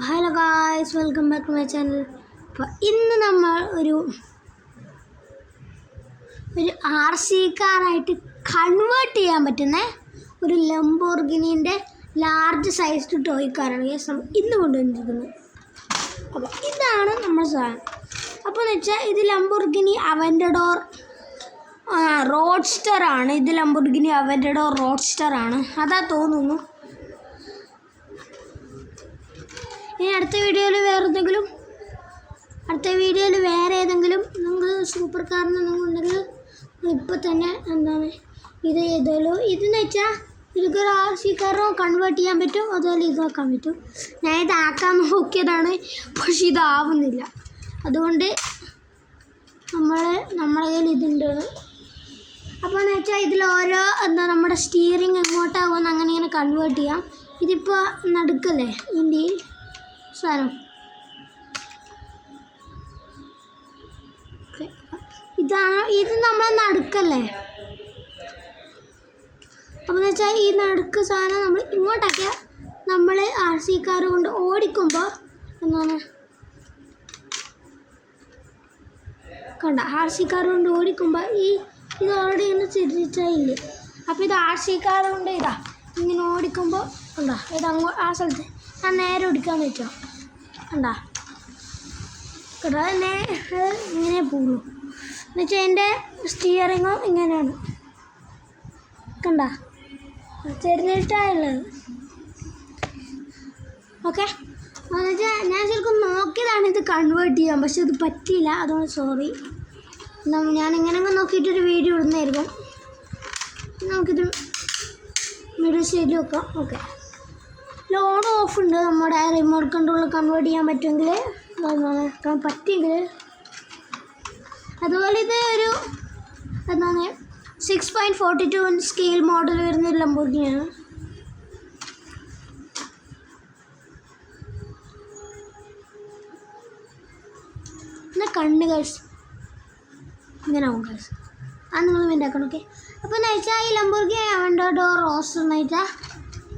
Hello guys, welcome back to my channel. അപ്പോൾ ഇന്ന് നമ്മൾ ഒരു RC കാറായിട്ട് കൺവേർട്ട് ചെയ്യാൻ പറ്റുന്ന ഒരു ലംബോർഗിനീൻ്റെ ലാർജ് സൈസ്ഡ് ടോയ് കാറാണ് നമ്മൾ ഇന്ന് കൊണ്ടുവന്നിരിക്കുന്നത്. അപ്പോൾ ഇതാണ് നമ്മുടെ സാധനം. അപ്പോൾ എന്ന് വെച്ചാൽ ഇത് ലംബോർഗിനി അവൻ്റഡോർ റോഡ്സ്റ്ററാണ്. ഇത് ലംബോർഗിനി അവൻ്റഡോർ റോഡ്സ്റ്ററാണ്, അതാ തോന്നുന്നു. ഇനി അടുത്ത വീഡിയോയിൽ വേറെ ഏതെങ്കിലും നിങ്ങൾക്ക് സൂപ്പർ കാറിന് ഉണ്ടെങ്കിൽ ഇപ്പോൾ തന്നെ എന്താണ് ഇത് ചെയ്തോളൂ. ഇതെന്ന് വെച്ചാൽ ഇതൊരു RC കാറും കൺവേർട്ട് ചെയ്യാൻ പറ്റും, അതുപോലെ ഇതാക്കാൻ പറ്റും. ഞാൻ ഇതാക്കാൻ നോക്കിയതാണ്, പക്ഷെ ഇതാവുന്നില്ല. അതുകൊണ്ട് നമ്മളെ കയ്യിൽ ഇതുണ്ട്. അപ്പോൾ എന്ന് വെച്ചാൽ ഇതിൽ ഓരോ നമ്മുടെ സ്റ്റിയറിങ് എങ്ങോട്ടാകുമെന്ന് അങ്ങനെ ഇങ്ങനെ കൺവേർട്ട് ചെയ്യാം. ഇതിപ്പോൾ നടുക്കല്ലേ ഇന്ത്യയിൽ സാധനം. ഇത് നമ്മളെ നടുക്കല്ലേ. അപ്പോൾ എന്ന് വെച്ചാൽ ഈ നടുക്ക് സാധനം നമ്മൾ ഇങ്ങോട്ടാക്കിയാൽ നമ്മൾ RC കാർ കൊണ്ട് ഓടിക്കുമ്പോൾ എന്താണ് കണ്ട, RC കാർ കൊണ്ട് ഓടിക്കുമ്പോൾ ഇത് ഓൾറെഡി ഇങ്ങനെ തിരിച്ചില്ലേ. അപ്പോൾ ഇത് RC കാർ കൊണ്ട് ഇങ്ങനെ ഓടിക്കുമ്പോൾ കണ്ടാ ഇത് ആ സ്ഥലത്ത് ഞാൻ നേരെ ഓടിക്കാന്ന് വെച്ചോ. കണ്ടാ കേട്ടോ, ഇങ്ങനെ പോകുള്ളൂ. എന്നുവെച്ചാൽ എൻ്റെ സ്റ്റിയറിങ്ങും ഇങ്ങനെയാണ്. കണ്ട ചെറുതായിട്ടുള്ളത്. ഓക്കെ, എന്നുവെച്ചാൽ ഞാൻ ശരിക്കും നോക്കിയതാണ് ഇത് കൺവേർട്ട് ചെയ്യാൻ, പക്ഷെ ഇത് പറ്റിയില്ല. അതുകൊണ്ട് സോറി. ഞാൻ ഇങ്ങനെ നോക്കിയിട്ടൊരു വീഡിയോ ഇടുന്നതായിരിക്കും. നമുക്കിത് മിഡിൽ സ്റ്റേജിൽ വെക്കാം. ഓക്കെ, ലോഡ് ഓഫ് ഉണ്ട്. നമ്മുടെ റിമോട്ട് കൺട്രോളിൽ കൺവേർട്ട് ചെയ്യാൻ പറ്റുമെങ്കിൽ പറ്റിയെങ്കിൽ. അതുപോലെ ഇത് ഒരു 6.42 സ്കെയിൽ മോഡൽ വരുന്ന ഒരു ലംബോർഗിനിയാണ്. പിന്നെ കണ്ണ് ഗൈസ് ഇങ്ങനെ ആവും ഗൈസ്, അത് നിങ്ങൾ വേണ്ടാക്കണം. ഓക്കെ, അപ്പോൾ എന്ന് വെച്ചാൽ ഈ ലംബോർഗിനി അവൻ്റഡോർ റോഡ്സ്റ്റർ എന്ന് വെച്ചാൽ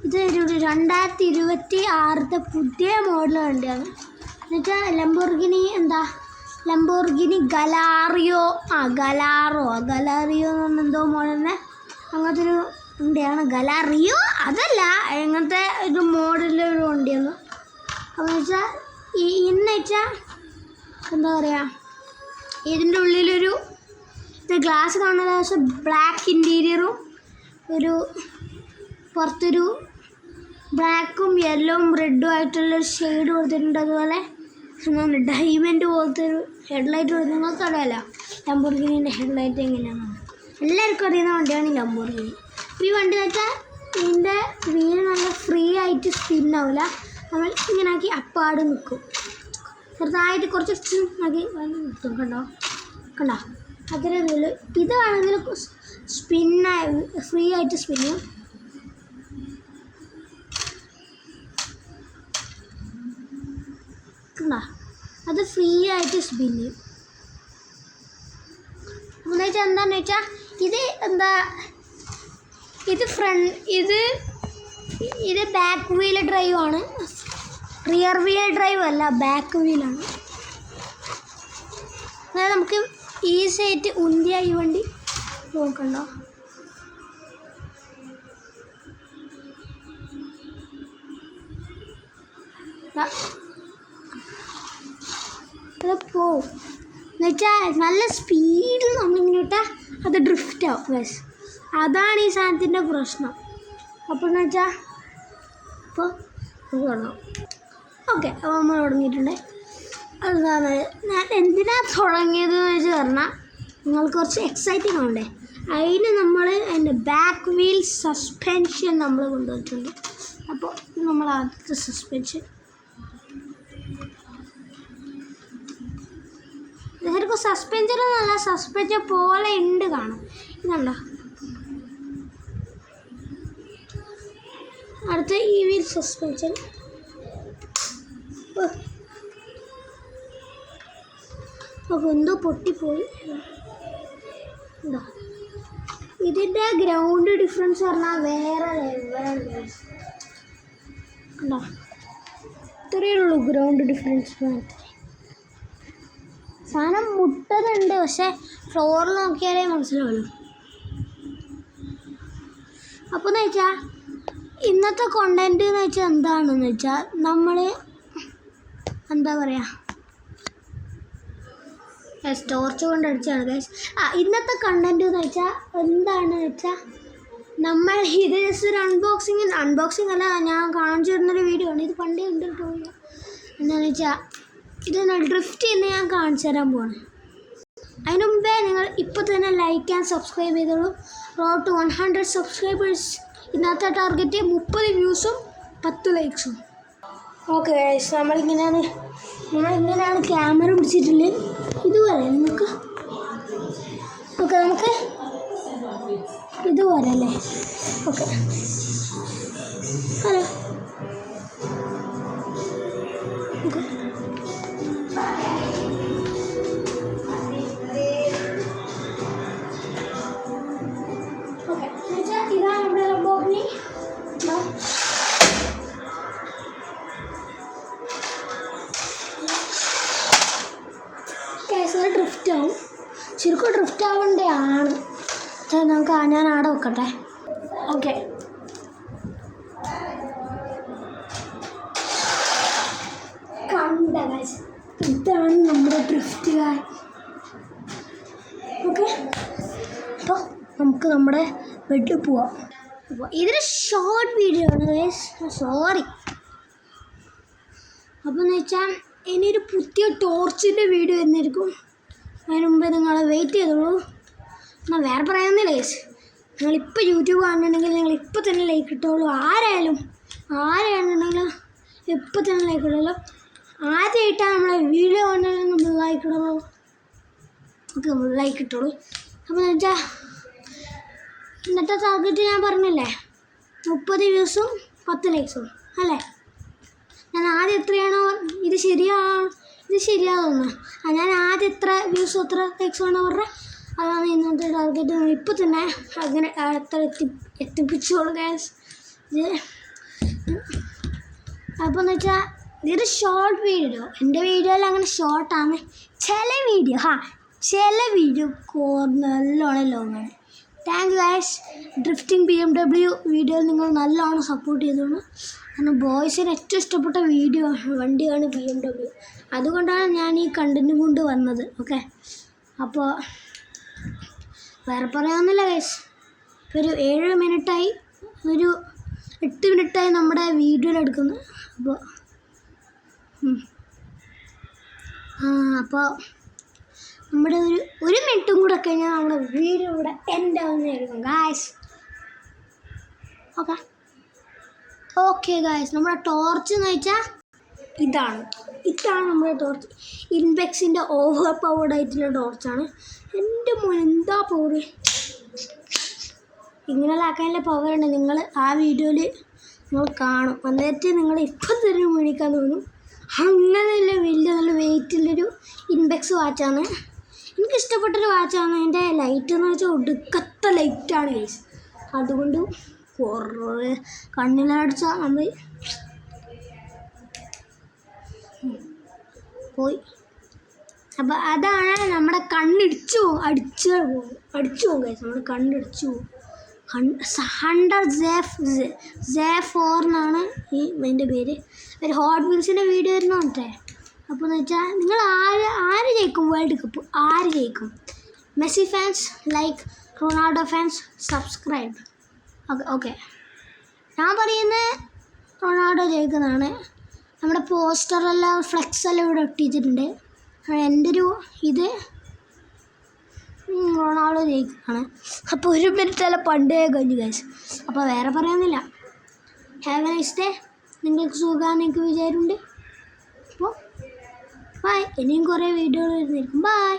ഇത് ഒരു 2026 പുതിയ മോഡൽ വണ്ടിയാണ്. എന്നുവെച്ചാൽ ലംബോർഗിനി ഗലാറിയോ എന്ന് പറഞ്ഞ എന്തോ മോഡലിന് അങ്ങനത്തെ ഒരു വണ്ടിയാണ്. ഗലാറിയോ അതല്ല, അങ്ങനത്തെ ഒരു മോഡലൊരു വണ്ടിയാണ്. അപ്പോൾ വെച്ചാൽ ഇന്ന് വെച്ചാൽ എന്താ പറയുക, ഇതിൻ്റെ ഉള്ളിലൊരു ഇത് ഗ്ലാസ് കാണുന്ന ദിവസം ബ്ലാക്ക് ഇൻറ്റീരിയറും ഒരു പുറത്തൊരു ബ്ലാക്കും യെല്ലോവും റെഡും ആയിട്ടുള്ളൊരു ഷെയ്ഡ് കൊടുത്തിട്ടുണ്ട്. അതുപോലെ ഡയമണ്ട് പോലത്തെ ഒരു ഹെഡ്ലൈറ്റ് കൊടുത്ത് നിങ്ങൾക്ക് അറിയാമല്ലോ ലംബോർഗിനീൻ്റെ ഹെഡ്ലൈറ്റ് എങ്ങനെയാണ്. എല്ലാവർക്കും അറിയുന്ന വണ്ടിയാണ് ഈ ലംബോർഗിനി. ഈ വണ്ടി വെച്ചാൽ ഇതിൻ്റെ വീല് നല്ല ഫ്രീ ആയിട്ട് സ്പിന്നാവില്ല. നമ്മൾ ഇങ്ങനെ ആക്കി അപ്പാട് നിൽക്കും, ചെറുതായിട്ട് കുറച്ച് ആക്കി നിൽക്കും. കണ്ടോ അത്ര ഇതില് ഇത് വേണമെങ്കിൽ ഫ്രീ ആയിട്ട് സ്പിന്ന്. അത് ഫ്രീ ആയിട്ട് സ്പിന്ന്. എന്ന് വെച്ചാൽ എന്താണെന്ന് വെച്ചാൽ ഇത് ബാക്ക് വീൽ ഡ്രൈവ് ആണ്, റിയർ വീൽ ഡ്രൈവ് അല്ല, ബാക്ക് വീലാണ്. അതായത് നമുക്ക് ഈസി ആയിട്ട് ഉന്തിയ ഈ വണ്ടി നോക്കണ്ടോ. അത് പോവും എന്നുവെച്ചാൽ നല്ല സ്പീഡിൽ നമ്മളിങ്ങോട്ടാ അത് ഡ്രിഫ്റ്റ് ആവും. ബസ് അതാണ് ഈ സാധനത്തിൻ്റെ പ്രശ്നം. അപ്പോൾ എന്ന് വെച്ചാൽ ഇപ്പോൾ തുടങ്ങാം. ഓക്കെ, അപ്പോൾ നമ്മൾ തുടങ്ങിയിട്ടുണ്ട്. അതാണ് ഞാൻ എന്തിനാണ് തുടങ്ങിയതെന്ന് വെച്ച് പറഞ്ഞാൽ നിങ്ങൾക്ക് കുറച്ച് എക്സൈറ്റിംഗ് ആവണ്ടേ. അതിന് അതിൻ്റെ ബാക്ക് വീൽ സസ്പെൻഷൻ നമ്മൾ കൊണ്ടുവന്നിട്ടുണ്ട്. അപ്പോൾ നമ്മൾ ആദ്യത്തെ സസ്പെൻഷൻ ശരിക്കും സസ്പെൻഷനൊന്നുമല്ല, സസ്പെൻഷൻ പോലെ ഉണ്ട് കാണാം. ഇതുണ്ടോ, അടുത്ത ഈ വീൽ സസ്പെൻഷൻ. അപ്പോൾ എന്തോ പൊട്ടിപ്പോയി. ഇതിൻ്റെ ഗ്രൗണ്ട് ഡിഫറൻസ് പറഞ്ഞാൽ വേറെ ലെവലാണ്. കണ്ടോ, ഇത് ഇത്രയേ ഉള്ളൂ ഗ്രൗണ്ട് ഡിഫറൻസ് മാത്രമേ. സാധനം മുട്ടതുണ്ട്, പക്ഷേ ഫ്ലോറിൽ നോക്കിയാലേ മനസ്സിലാവുള്ളൂ. അപ്പോൾ എന്ന് വെച്ചാൽ ഇന്നത്തെ കോണ്ടൻറ്റ് എന്ന് വെച്ചാൽ എന്താണെന്ന് വെച്ചാൽ നമ്മൾ എന്താ പറയുക, ടോർച്ച് കൊണ്ട് അടിച്ചാണ് ഗൈസ്. ഇന്നത്തെ കണ്ടൻറ്റ് എന്ന് വെച്ചാൽ എന്താണെന്ന് വെച്ചാൽ നമ്മൾ ഇത് ജസ്റ്റ് ഒരു അൺബോക്സിങ് അല്ല, ഞാൻ കാണിച്ചു തരുന്നൊരു വീഡിയോ ആണ്. ഇത് പണ്ടേ ഉണ്ട് കേട്ടോ. എന്താണെന്ന് വെച്ചാൽ ഇതൊന്ന് ഡ്രിഫ്റ്റ് ചെയ്യുന്ന ഞാൻ കാണിച്ചു തരാൻ പോവാണ്. അതിന് മുമ്പേ നിങ്ങൾ ഇപ്പോൾ തന്നെ ലൈക്ക് ആൻഡ് സബ്സ്ക്രൈബ് ചെയ്തോളൂ. Road to 100 subscribers. ഇന്നത്തെ ടാർഗറ്റ് 30 വ്യൂസും 10 ലൈക്സും. ഓക്കെ ഗൈസ്, നമ്മളിങ്ങനെയാണ് ക്യാമറ പിടിച്ചിട്ടുള്ളത്. ഇതുപോലെ നമുക്ക് ഇതുപോലെ അല്ലേ? Okay, hello. ഓക്കെ, ഇതാണ് നമ്മുടെ ലംബോർഗിനി. ഡ്രിഫ്റ്റ് ആവും, ശരിക്കും ഡ്രിഫ്റ്റ് ആവേണ്ടതാണ്. നമുക്ക് ഞാൻ ആടെ വെക്കട്ടെ. ഓക്കെ, ഇതാണ് നമ്മുടെ ഡ്രിഫ്റ്റ്. ഓക്കെ, അപ്പോൾ നമുക്ക് നമ്മുടെ ബെഡിൽ പോവാം. അപ്പോൾ ഇതൊരു ഷോർട്ട് വീഡിയോ ആണ് ഗൈസ്, സോറി. അപ്പോൾ എന്ന് വെച്ചാൽ ഇനിയൊരു പുതിയ ടോർച്ചിൻ്റെ വീഡിയോ എന്നായിരിക്കും. അതിന് മുമ്പേ നിങ്ങൾ വെയിറ്റ് ചെയ്തോളൂ. എന്നാൽ വേറെ പറയാമെന്നില്ല ഗൈസ്. നിങ്ങളിപ്പോൾ യൂട്യൂബ് കാണുന്നുണ്ടെങ്കിൽ നിങ്ങൾ ഇപ്പോൾ തന്നെ ലൈക്ക് ഇട്ടോളൂ. ആരാണെന്നുണ്ടെങ്കിലും ഇപ്പോൾ തന്നെ ലൈക്ക് ഇടല്ലോ. ആദ്യമായിട്ടാണ് നമ്മളെ വീഡിയോ കാണുന്നതെങ്കിൽ നമ്മൾ ലൈക്ക് ഇടണോ. ഓക്കെ, നമ്മൾ ലൈക്ക് ഇട്ടോളൂ. അപ്പോൾ എന്ന് വെച്ചാൽ ഇന്നത്തെ ടാർഗറ്റ് ഞാൻ പറഞ്ഞില്ലേ, 30 വ്യൂസും 10 ലൈക്സും അല്ലേ? ഞാൻ ആദ്യം എത്രയാണോ ഇത് ശരിയാകുന്നു. ഞാൻ ആദ്യം എത്ര വ്യൂസും എത്ര ലൈക്സും ആണോ പറഞ്ഞത്, അതാണ് ഇന്നത്തെ ടാർഗറ്റ്. ഇപ്പോൾ തന്നെ അങ്ങനെ എത്ര എത്തിപ്പിച്ചോളൂ ഗൈസ്. അപ്പോൾ എന്ന് വെച്ചാൽ ഇതൊരു ഷോർട്ട് വീഡിയോ. എൻ്റെ വീഡിയോയിൽ അങ്ങനെ ഷോർട്ടാണ്. ചില വീഡിയോ നല്ലോണം ലോങ്ങാണ്. Thank you guys. Drifting BMW വീഡിയോയിൽ നിങ്ങൾ നല്ലോണം സപ്പോർട്ട് ചെയ്തോളൂ. കാരണം ബോയ്സിന് ഏറ്റവും ഇഷ്ടപ്പെട്ട വണ്ടിയാണ് BMW. അതുകൊണ്ടാണ് ഞാൻ ഈ കണ്ടൻറ്റും കൊണ്ട് വന്നത്. ഓക്കെ, അപ്പോൾ വേറെ പറയാമെന്നില്ല ഗൈസ്. ഒരു 7 മിനിറ്റായി, ഒരു 8 മിനിറ്റായി നമ്മുടെ വീഡിയോയിലെടുക്കുന്നത്. അപ്പോൾ നമ്മുടെ ഒരു മിനിറ്റും കൂടെ കഴിഞ്ഞാൽ നമ്മുടെ വീഡിയോ ഇവിടെ എൻ്റെ ആവുന്നതായിരിക്കും ഗായ്സ്. ഓക്കെ ഗായ്സ്, നമ്മുടെ ടോർച്ച് എന്ന് വെച്ചാൽ ഇതാണ് നമ്മുടെ ടോർച്ച്. ഇൻബെക്സിൻ്റെ ഓവർ പവർഡ് ആയിട്ടുള്ള ടോർച്ചാണ്. എൻ്റെ മോൻ എന്താ പവർ! ഇങ്ങനെയാക്കാനുള്ള പവറുണ്ട്. നിങ്ങൾ ആ വീഡിയോയിൽ നിങ്ങൾ കാണും. എന്നിട്ട് നിങ്ങൾ ഇപ്പം തന്നെ മേടിക്കാൻ തോന്നും. അങ്ങനെയുള്ള നല്ല വെയിറ്റുള്ളൊരു ഇൻബെക്സ് വാച്ചാണ്. എനിക്കിഷ്ടപ്പെട്ടൊരു വാച്ചാണ്. എൻ്റെ ലൈറ്റ് എന്ന് വെച്ചാൽ ഒടുക്കത്തെ ലൈറ്റാണ് ഗൈസ്. അതുകൊണ്ട് കുറേ കണ്ണിലടിച്ചാൽ നമ്മൾ പോയി. അപ്പോൾ അതാണ് നമ്മുടെ കണ്ണിടിച്ചു പോകും ഗൈസ്. നമ്മുടെ കണ്ണിടിച്ചു പോകും. 100 Z4 എന്നാണ് ഇതിൻ്റെ പേര്. ഒരു ഹോട്ട് വീൽസിൻ്റെ വീഡിയോ ആയിരുന്നു കേട്ടെ. അപ്പോൾ എന്ന് വെച്ചാൽ നിങ്ങൾ ആര് ജയിക്കും വേൾഡ് കപ്പ്? ആര് ജയിക്കും? Messi fans like, Ronaldo fans subscribe. Okay, ഞാൻ പറയുന്നത് റൊണാൾഡോ ജയിക്കുന്നതാണ്. നമ്മുടെ പോസ്റ്ററെല്ലാം ഫ്ലെക്സെല്ലാം ഇവിടെ ഒട്ടിച്ചിട്ടുണ്ട്. എൻ്റെ ഇത് റൊണാൾഡോ ജയിക്കുന്നതാണ്. അപ്പോൾ 1 മിനിറ്റെല്ലാം പണ്ടേ കഴിഞ്ഞു ഗൈസ്. അപ്പോൾ വേറെ പറയാമെന്നില്ല. Have a nice day. നിങ്ങൾക്ക് സുഖമാണെന്ന് എനിക്ക് വിചാരമുണ്ട്. അപ്പോൾ ബൈ. ഇനിയും കുറേ വീഡിയോകൾ വരുന്നതായിരിക്കും. ബൈ.